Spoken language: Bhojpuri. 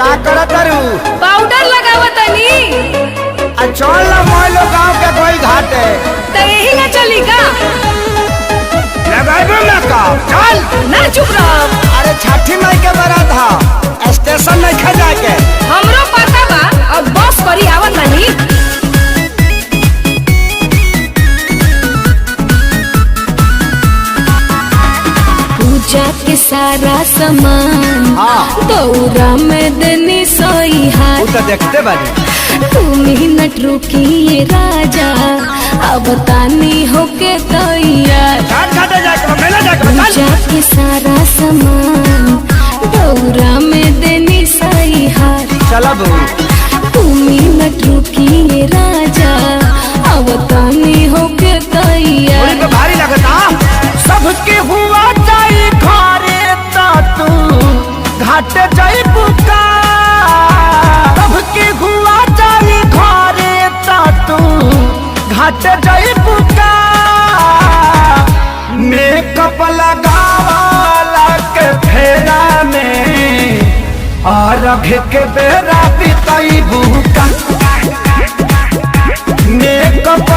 का करत रू? पाउडर लगावतनी। चल ना मोइलो गांव के कोई घाटे तो यही ना चली का? लगाइबो ना का चल ना चुप रहो। अरे छठी माई के बारात हा स्टेशन नहीं खा जाके हमरो पता बा अब बस करी आवत नहीं। पूजा के सारा सामान दौरा में देनी सोई हाथ। तो देखते बानी तुम ही नट रुकिए राजा अब तानी होके तैयार। पूजा के सारा सामान दौरा में देनी सही हार। चला बहू तुम ही नट रुकिए राजा अब तानी होके तैयार। भारी लगता सबके हुआ जाई घरे तू घाट जाई बुका। सबके हुआ जाई घरे तू घाट जाई बुका। मेकअप लगावाला के फेरा में और के बेरा बिताई बुका। मेकअप